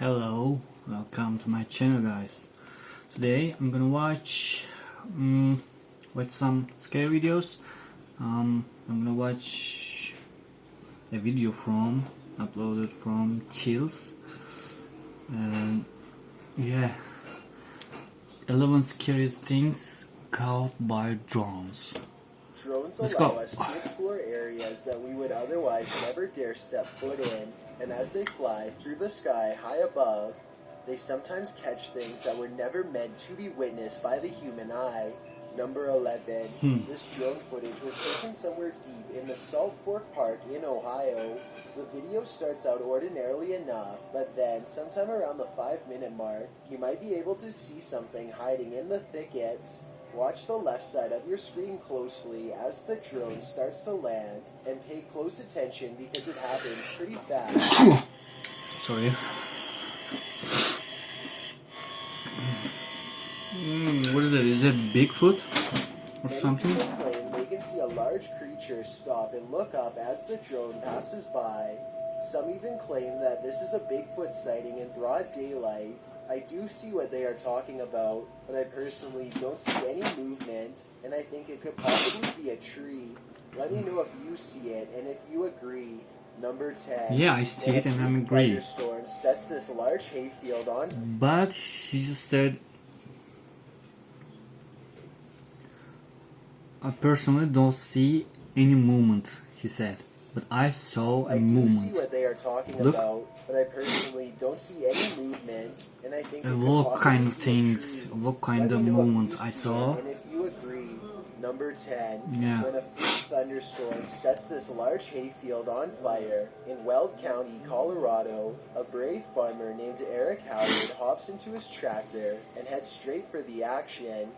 Hello, welcome to my channel, guys. Today I'm gonna watch some scary videos. I'm gonna watch a video uploaded from Chills, and yeah, 11 scariest things caught by drones. Drones Let's allow go. us to explore areas that we would otherwise never dare step foot in, and as they fly through the sky high above, they sometimes catch things that were never meant to be witnessed by the human eye. Number 11. This drone footage was taken somewhere deep in the Salt Fork Park in Ohio. The video starts out ordinarily enough, but then, sometime around the 5-minute mark, you might be able to see something hiding in the thickets. Watch the left side of your screen closely as the drone starts to land, and pay close attention because it happens pretty fast. Sorry. What is it? Is it Bigfoot or Many something? people claim they can see a large creature stop and look up as the drone passes by. Some even claim that this is a Bigfoot sighting in broad daylight. I do see what they are talking about, but I personally don't see any movement, and I think it could possibly be a tree. Let me know if you see it, and if you agree. Number 10. Yeah, I see it and I When a agree. thunderstorm sets this large hayfield on. But he just said, I personally don't see any movement, he said. But I saw a I do see movement. what they are talking Look. about, but I personally don't see any movement, and I think it could What kind of possibly be a things, tree. what kind Let of me know if movements you I see saw? it, and if you agree. Number 10. Yeah. When a freak thunderstorm sets this large hayfield on fire in Weld County, Colorado, a brave farmer named Eric Howard hops into his tractor and heads straight for the action.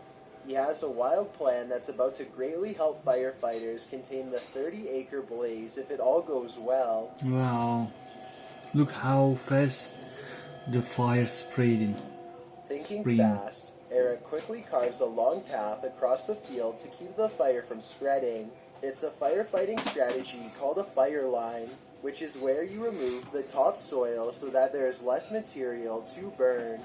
He has a wild plan that's about to greatly help firefighters contain the 30-acre blaze if it all goes well. Wow. Look how fast the fire spreading. Thinking Spring. fast, Eric quickly carves a long path across the field to keep the fire from spreading. It's a firefighting strategy called a fire line, which is where you remove the topsoil so that there is less material to burn.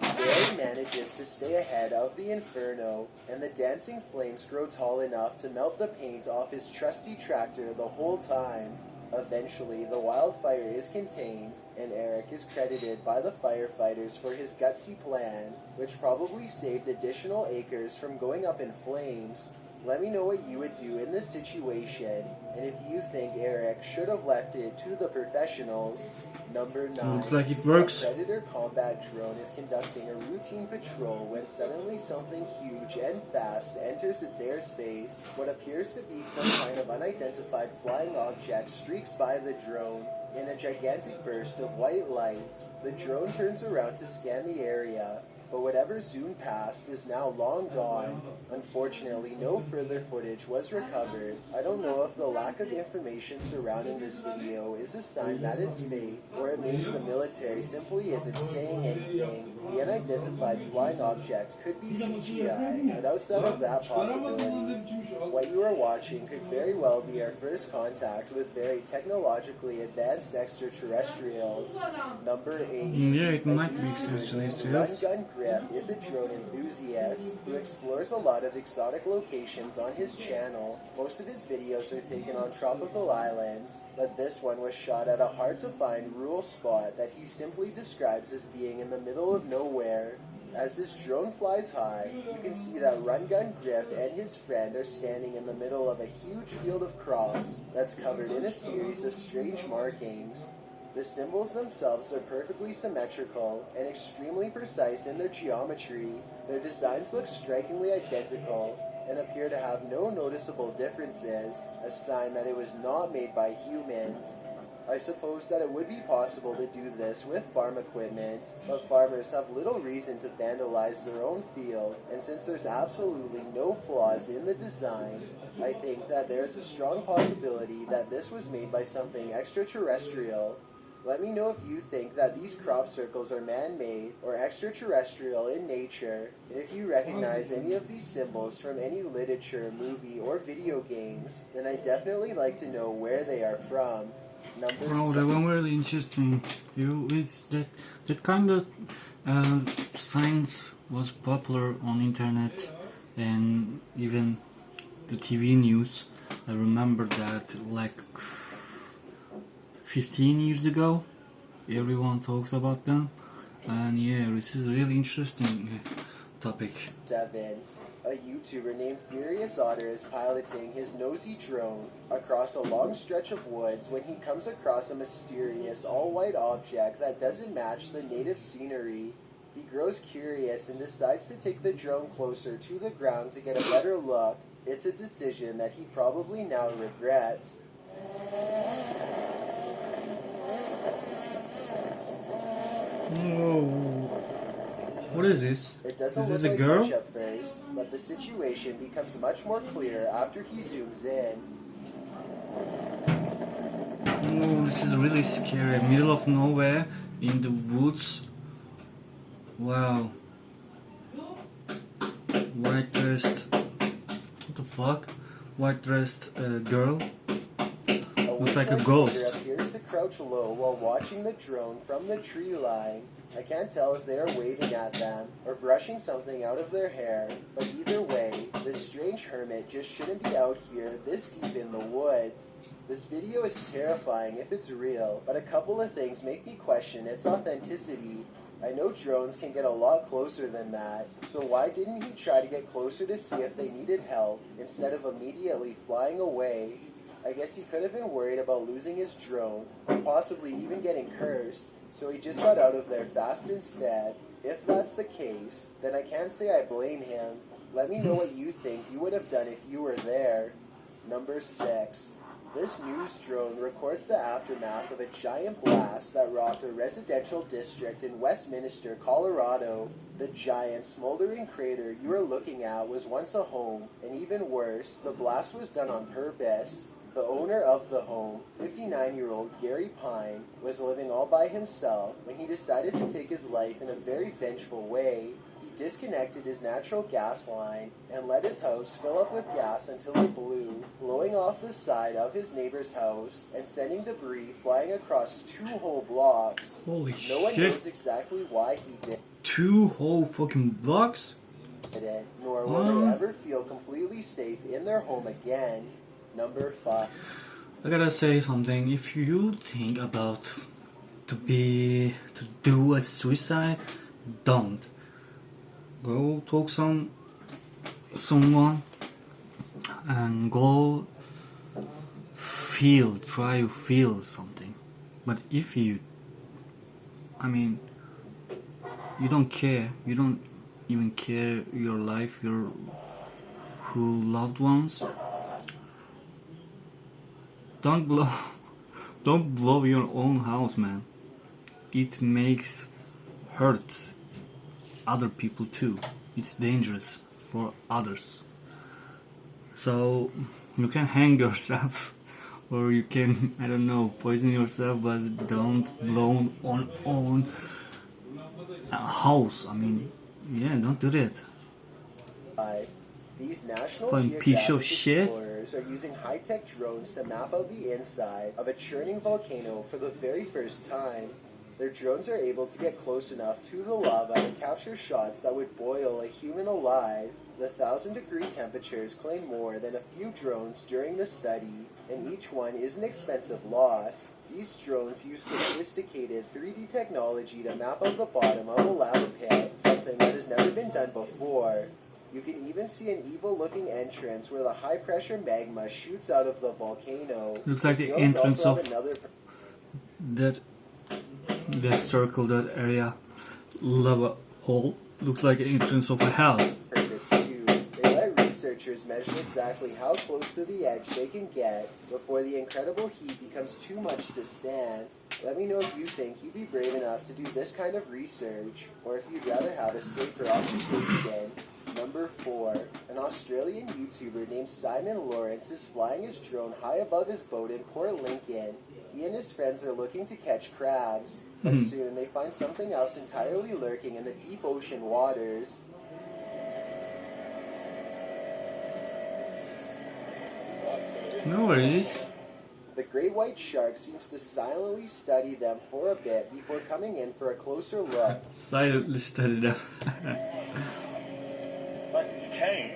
Eric manages to stay ahead of the inferno, and the dancing flames grow tall enough to melt the paint off his trusty tractor the whole time. Eventually, the wildfire is contained, and Eric is credited by the firefighters for his gutsy plan, which probably saved additional acres from going up in flames. Let me know what you would do in this situation, and if you think Eric should have left it to the professionals. Number 9. Looks like it works. A Predator combat drone is conducting a routine patrol when suddenly something huge and fast enters its airspace. What appears to be some kind of unidentified flying object streaks by the drone. In a gigantic burst of white light, the drone turns around to scan the area. But whatever zoomed past is now long gone. Unfortunately, no further footage was recovered. I don't know if the lack of information surrounding this video is a sign that it's fake, or it means the military simply isn't saying anything. The unidentified flying objects could be CGI, but outside of that possibility, what you are watching could very well be our first contact with very technologically advanced extraterrestrials. Number 8. Yeah, it might be extraterrestrials. Run Gun Griff is a drone enthusiast who explores a lot of exotic locations on his channel. Most of his videos are taken on tropical islands, but this one was shot at a hard-to-find rural spot that he simply describes as being in the middle of nowhere. As this drone flies high, you can see that Run Gun Griff and his friend are standing in the middle of a huge field of crops that's covered in a series of strange markings. The symbols themselves are perfectly symmetrical and extremely precise in their geometry. Their designs look strikingly identical and appear to have no noticeable differences, a sign that it was not made by humans. I suppose that it would be possible to do this with farm equipment, but farmers have little reason to vandalize their own field, and since there's absolutely no flaws in the design, I think that there's a strong possibility that this was made by something extraterrestrial. Let me know if you think that these crop circles are man-made or extraterrestrial in nature, and if you recognize any of these symbols from any literature, movie, or video games, then I'd definitely like to know where they are from. Number Oh, that one really interesting. It's that kind of science was popular on internet and even the TV news. I remember that like 15 years ago, everyone talks about them, and yeah, this is a really interesting topic. 7. A YouTuber named Furious Otter is piloting his nosy drone across a long stretch of woods when he comes across a mysterious all-white object that doesn't match the native scenery. He grows curious and decides to take the drone closer to the ground to get a better look. It's a decision that he probably now regrets. Oh, what is this? It doesn't Is look this a like girl? much at first, but the situation becomes much more clear after he zooms in. Oh, this is really scary. Middle of nowhere in the woods. Wow. White dressed. What the fuck? White dressed girl. Looks like a witch-like ghost. figure appears to crouch low while watching the drone from the tree line. I can't tell if they are waving at them or brushing something out of their hair, but either way, this strange hermit just shouldn't be out here this deep in the woods. This video is terrifying if it's real, but a couple of things make me question its authenticity. I know drones can get a lot closer than that, so why didn't he try to get closer to see if they needed help instead of immediately flying away? I guess he could have been worried about losing his drone, or possibly even getting cursed, so he just got out of there fast instead. If that's the case, then I can't say I blame him. Let me know what you think you would have done if you were there. Number 6. This news drone records the aftermath of a giant blast that rocked a residential district in Westminster, Colorado. The giant smoldering crater you are looking at was once a home, and even worse, the blast was done on purpose. The owner of the home, 59-year-old Gary Pine, was living all by himself when he decided to take his life in a very vengeful way. He disconnected his natural gas line and let his house fill up with gas until it blew, blowing off the side of his neighbor's house and sending debris flying across 2 whole blocks. Holy No one shit. knows exactly why he did 2 whole fucking blocks? it, nor will they ever feel completely safe in their home again. Number 5. I gotta say something. If you think about to do a suicide, don't. Go talk someone and go try to feel something. But if you don't care, you don't even care your life, your who loved ones, don't blow your own house, man. It makes hurt other people too. It's dangerous for others. So you can hang yourself, or you can, I don't know, poison yourself, but don't blow on own house. Don't do that. 5. These National Fucking piece of Geographic shit. explorers are using high-tech drones to map out the inside of a churning volcano for the very first time. Their drones are able to get close enough to the lava to capture shots that would boil a human alive. The 1,000-degree temperatures claim more than a few drones during the study, and each one is an expensive loss. These drones use sophisticated 3D technology to map out the bottom of a lava pit, something that has never been done before. You can even see an evil-looking entrance where the high-pressure magma shoots out of the volcano. Looks like the drones entrance also have of another that circle, that area, lava hole. Looks like the entrance of a house. purpose too. They let researchers measure exactly how close to the edge they can get before the incredible heat becomes too much to stand. Let me know if you think you'd be brave enough to do this kind of research, or if you'd rather have a safer occupation. Number 4. An Australian YouTuber named Simon Lawrence is flying his drone high above his boat in Port Lincoln. He and his friends are looking to catch crabs, but soon they find something else entirely lurking in the deep ocean waters. No worries. The The great white shark seems to silently study them for a bit before coming in for a closer look. Silently study them. But he came.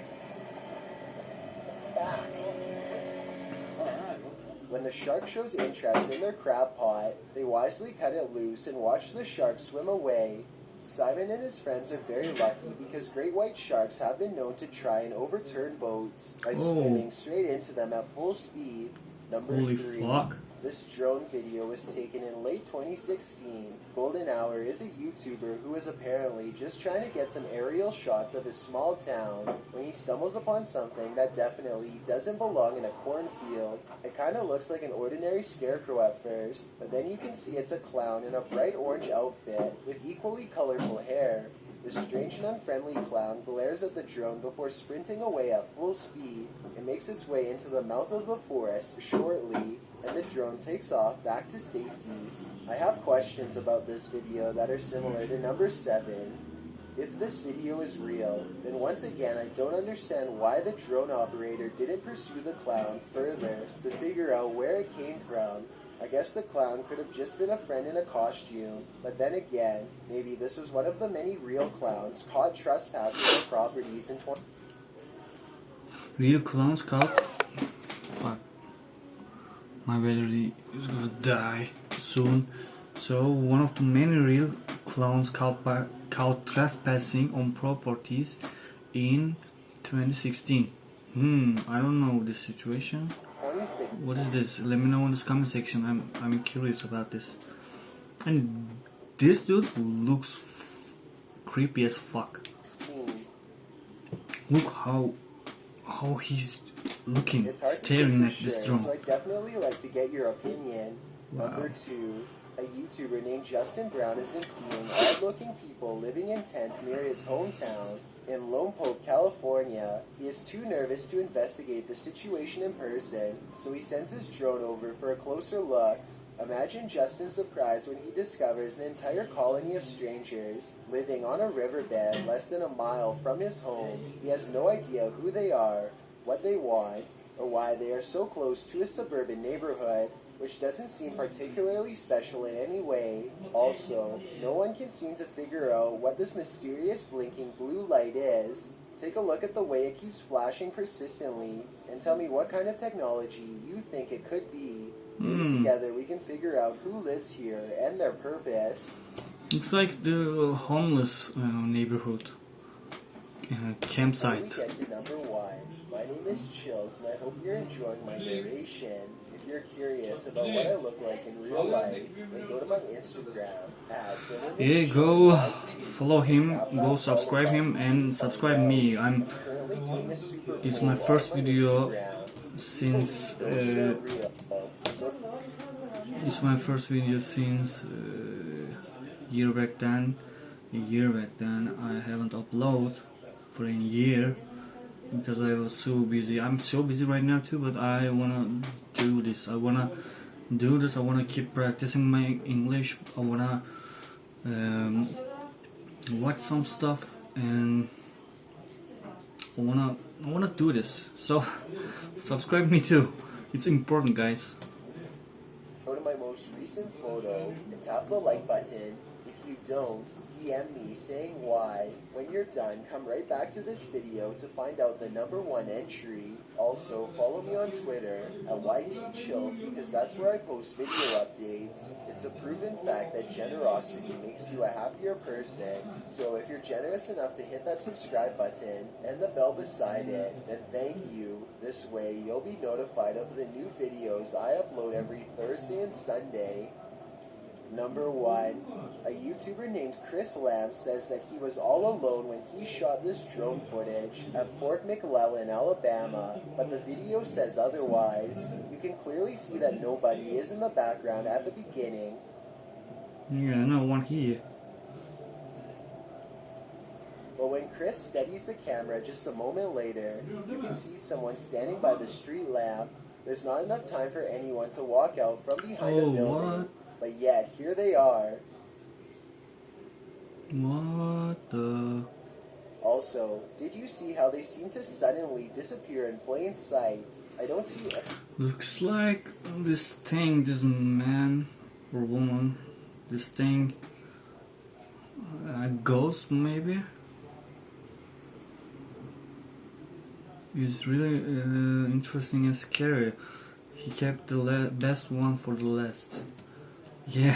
When the shark shows interest in their crab pot, they wisely cut it loose and watch the shark swim away. Simon and his friends are very lucky because great white sharks have been known to try and overturn boats by swimming straight into them at full speed. Number Holy 3. fuck. This drone video was taken in late 2016. Golden Hour is a YouTuber who is apparently just trying to get some aerial shots of his small town when he stumbles upon something that definitely doesn't belong in a cornfield. It kind of looks like an ordinary scarecrow at first, but then you can see it's a clown in a bright orange outfit with equally colorful hair. This strange and unfriendly clown glares at the drone before sprinting away at full speed. It makes its way into the mouth of the forest shortly, and the drone takes off back to safety. I have questions about this video that are similar to number 7. If this video is real, then once again I don't understand why the drone operator didn't pursue the clown further to figure out where it came from. I guess the clown could have just been a friend in a costume, but then again, maybe this was one of the many real clowns caught trespassing on properties in Real clowns caught? Fuck. My battery is gonna die soon. So one of the many real clowns caught trespassing on properties in 2016. I don't know this situation. What is this? Let me know in the comment section. I'm curious about this. And this dude looks creepy as fuck. Look how he's looking, staring at this drone. So I'd definitely like to get your opinion. Wow. Number 2, a YouTuber named Justin Brown has been seeing odd-looking people living in tents near his hometown in Lone Pope, California. He is too nervous to investigate the situation in person, so he sends his drone over for a closer look. Imagine Justin's surprise when he discovers an entire colony of strangers living on a riverbed less than a mile from his home. He has no idea who they are, what they want, or why they are so close to a suburban neighborhood, which doesn't seem particularly special in any way. Also, no one can seem to figure out what this mysterious blinking blue light is. Take a look at the way it keeps flashing persistently, and tell me what kind of technology you think it could be. Maybe together we can figure out who lives here and their purpose. It's like the homeless neighborhood campsite. Before we get to number 1, my name is Chills, and I hope you're enjoying my narration. If you're curious about what I look like in real life, then go to my Instagram at Yeah, go follow him, go subscribe him, and subscribe me. It's my first video since a year back then. I haven't uploaded for a year because I was so busy. I'm so busy right now too, but I wanna do this. I wanna keep practicing my English. I wanna watch some stuff, and I wanna do this. So subscribe me too. It's important, guys. Go to my most recent photo and tap the like button. If you don't, DM me saying why. When you're done, come right back to this video to find out the number 1 entry. Also, follow me on Twitter at YTChills because that's where I post video updates. It's a proven fact that generosity makes you a happier person. So if you're generous enough to hit that subscribe button and the bell beside it, then thank you. This way, you'll be notified of the new videos I upload every Thursday and Sunday. Number 1, a YouTuber named Chris Lamb says that he was all alone when he shot this drone footage at Fort McClellan, Alabama, but the video says otherwise. You can clearly see that nobody is in the background at the beginning. Yeah, no one here. But when Chris steadies the camera just a moment later, you can see someone standing by the street lamp. There's not enough time for anyone to walk out from behind a building. What? But yet, here they are. What the? Also, did you see how they seem to suddenly disappear in plain sight? I don't see it. Looks like this thing, this man or woman, this thing, a ghost maybe, is really interesting and scary. He kept the best one for the last. Yeah.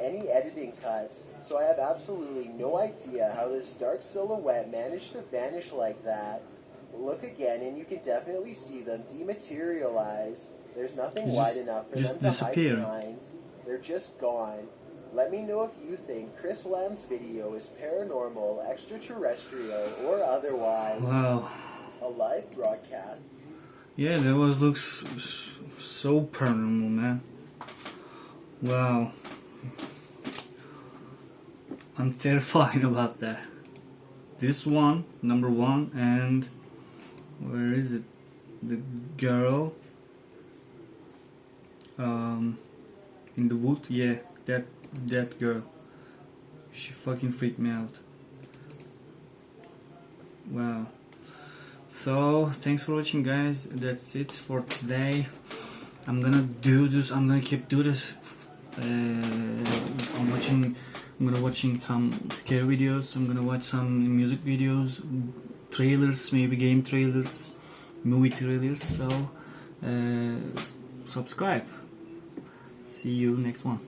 Any editing cuts, so I have absolutely no idea how this dark silhouette managed to vanish like that. Look again and you can definitely see them dematerialize. There's nothing wide enough for them to disappear. hide behind. They're just gone. Let me know if you think Chris Lamb's video is paranormal, extraterrestrial, or otherwise. Wow. A live broadcast. Yeah, that looks so paranormal, man. Wow. I'm terrified about that. This one, number one, and where is it? The girl in the wood. Yeah, that girl. She fucking freaked me out. Wow. So thanks for watching, guys. That's it for today. I'm gonna do this. I'm gonna keep do this. I'm gonna watching some scare videos. I'm gonna watch some music videos, trailers, maybe game trailers, movie trailers. So subscribe. See you next one.